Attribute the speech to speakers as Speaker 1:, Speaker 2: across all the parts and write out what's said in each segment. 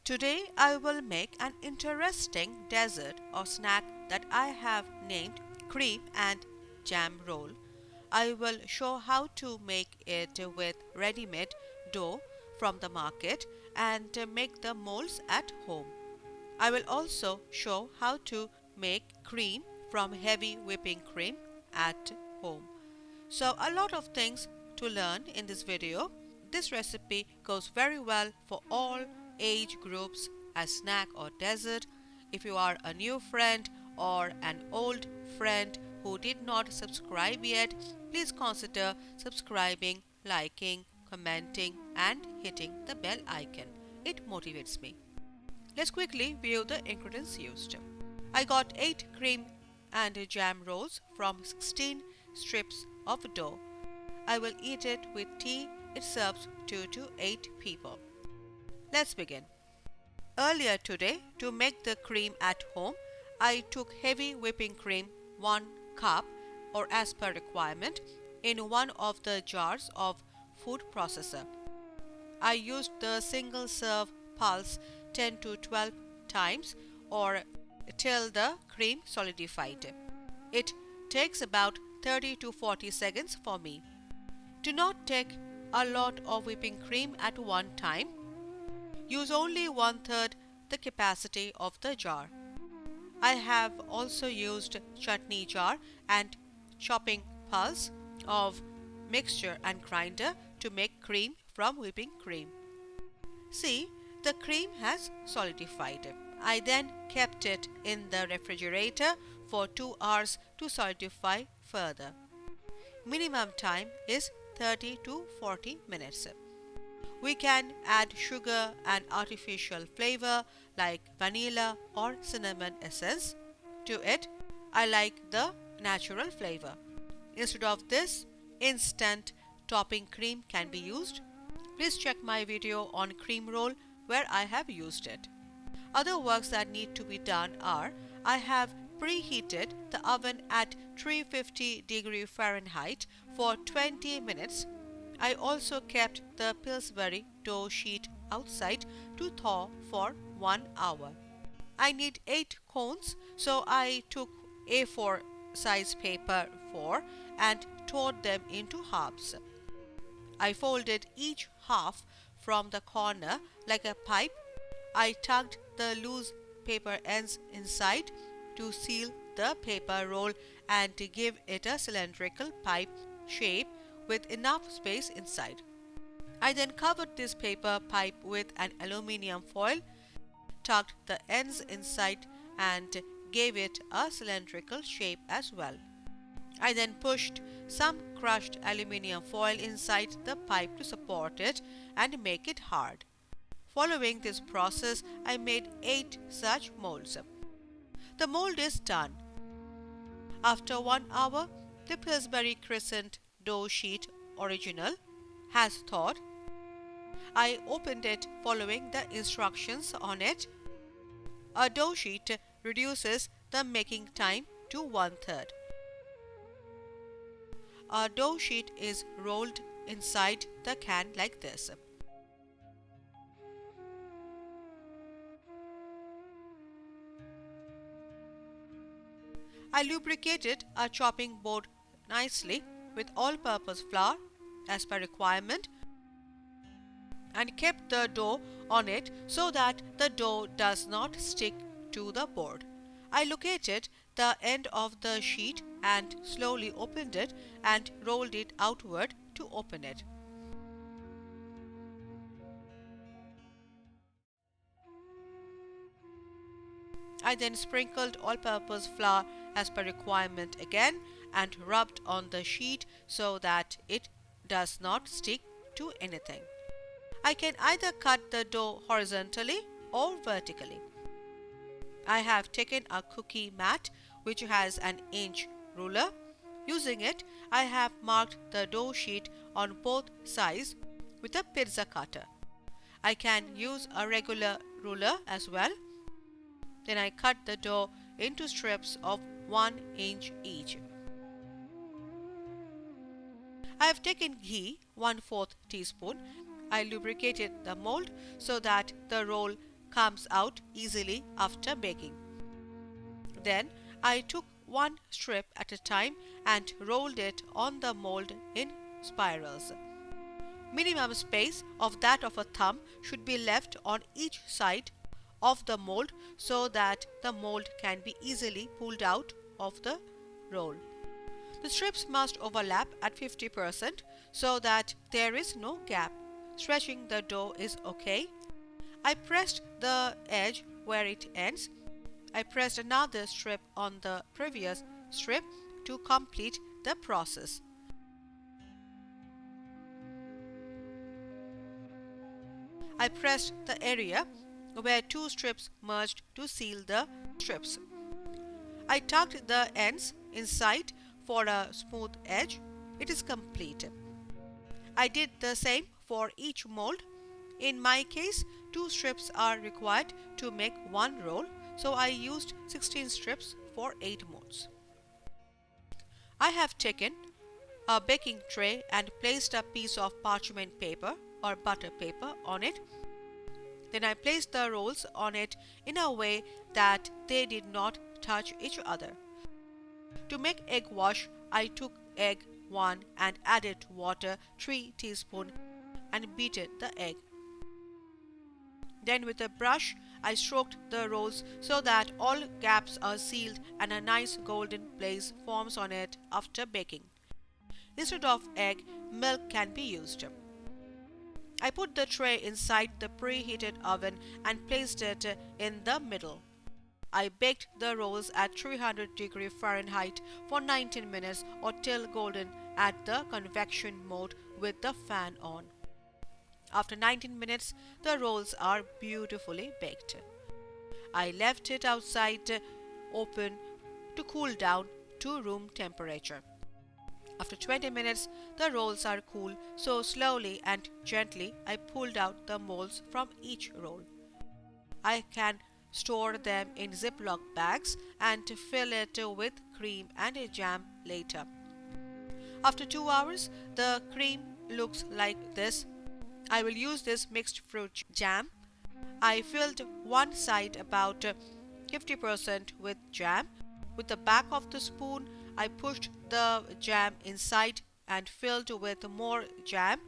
Speaker 1: Today I will make an interesting dessert or snack that I have named cream and jam roll. I will show how to make it with ready-made dough from the market and make the molds at home. I will also show how to make cream from heavy whipping cream at home. So a lot of things to learn in this video. This recipe goes very well for all age groups as snack or dessert. If you are a new friend or an old friend who did not subscribe yet, please consider subscribing, liking, commenting and hitting the bell icon. It motivates me. Let's quickly view the ingredients used. I got 8 cream and jam rolls from 16 strips of dough. I will eat it with tea. It serves 2 to 8 people. Let's begin. Earlier today, to make the cream at home, I took heavy whipping cream 1 cup or as per requirement in one of the jars of food processor. I used the single serve pulse 10 to 12 times or till the cream solidified. It takes about 30 to 40 seconds for me. Do not take a lot of whipping cream at one time. Use only 1/3 the capacity of the jar. I have also used chutney jar and chopping pulse of mixture and grinder to make cream from whipping cream. See, the cream has solidified. I then kept it in the refrigerator for 2 hours to solidify further. Minimum time is 30 to 40 minutes. We can add sugar and artificial flavor like vanilla or cinnamon essence to it. I like the natural flavor. Instead of this, instant topping cream can be used. Please check my video on cream roll where I have used it. Other works that need to be done are I have preheated the oven at 350 Fahrenheit for 20 minutes. I also kept the Pillsbury dough sheet outside to thaw for 1 hour. I need 8 cones, so I took A4 size paper 4 and tore them into halves. I folded each half from the corner like a pipe. I tucked the loose paper ends inside to seal the paper roll and to give it a cylindrical pipe shape with enough space inside. I then covered this paper pipe with an aluminium foil, tucked the ends inside and gave it a cylindrical shape as well. I then pushed some crushed aluminium foil inside the pipe to support it and make it hard. Following this process, I made 8 such molds. The mold is done. After 1 hour, the Pillsbury crescent dough sheet original has thawed. I opened it following the instructions on it. A dough sheet reduces the making time to 1/3. A dough sheet is rolled inside the can like this. I lubricated a chopping board nicely with all-purpose flour as per requirement and kept the dough on it so that the dough does not stick to the board. I located the end of the sheet and slowly opened it and rolled it outward to open it. I then sprinkled all-purpose flour as per requirement again and rubbed on the sheet so that it does not stick to anything. I can either cut the dough horizontally or vertically. I have taken a cookie mat which has an inch ruler. Using it, I have marked the dough sheet on both sides with a pizza cutter. I can use a regular ruler as well. Then I cut the dough into strips of 1 inch each. I have taken ghee 1/4 teaspoon. I lubricated the mold so that the roll comes out easily after baking. Then I took one strip at a time and rolled it on the mold in spirals. Minimum space of that of a thumb should be left on each side of the mold so that the mold can be easily pulled out of the roll. The strips must overlap at 50% so that there is no gap. Stretching the dough is okay. I pressed the edge where it ends. I pressed another strip on the previous strip to complete the process. I pressed the area where two strips merged to seal the strips. I tucked the ends inside for a smooth edge. It is complete. I did the same for each mold. In my case, 2 strips are required to make one roll, so I used 16 strips for 8 molds. I have taken a baking tray and placed a piece of parchment paper or butter paper on it. Then I placed the rolls on it in a way that they did not touch each other. To make egg wash, I took egg 1 and added water 3 teaspoons and beaten the egg. Then with a brush, I stroked the rolls so that all gaps are sealed and a nice golden glaze forms on it after baking. Instead of egg, milk can be used. I put the tray inside the preheated oven and placed it in the middle. I baked the rolls at 300 degrees Fahrenheit for 19 minutes or till golden at the convection mode with the fan on. After 19 minutes, the rolls are beautifully baked. I left it outside open to cool down to room temperature. After 20 minutes, the rolls are cool, so slowly and gently I pulled out the molds from each roll. I can store them in Ziploc bags and fill it with cream and jam later. After 2 hours, the cream looks like this. I will use this mixed fruit jam. I filled one side about 50% with jam. With the back of the spoon, I pushed the jam inside and filled with more jam.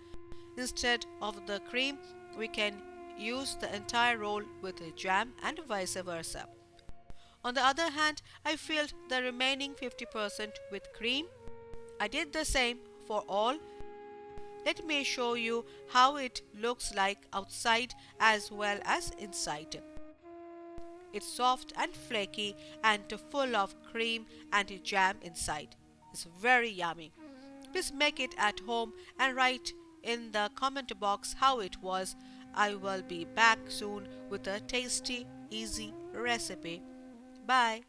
Speaker 1: Instead of the cream, we can use the entire roll with jam and vice versa. On the other hand, I filled the remaining 50% with cream. I did the same for all. Let me show you how it looks like outside as well as inside. It's soft and flaky and full of cream and jam inside. It's very yummy. Please make it at home and write in the comment box how it was. I will be back soon with a tasty, easy recipe. Bye.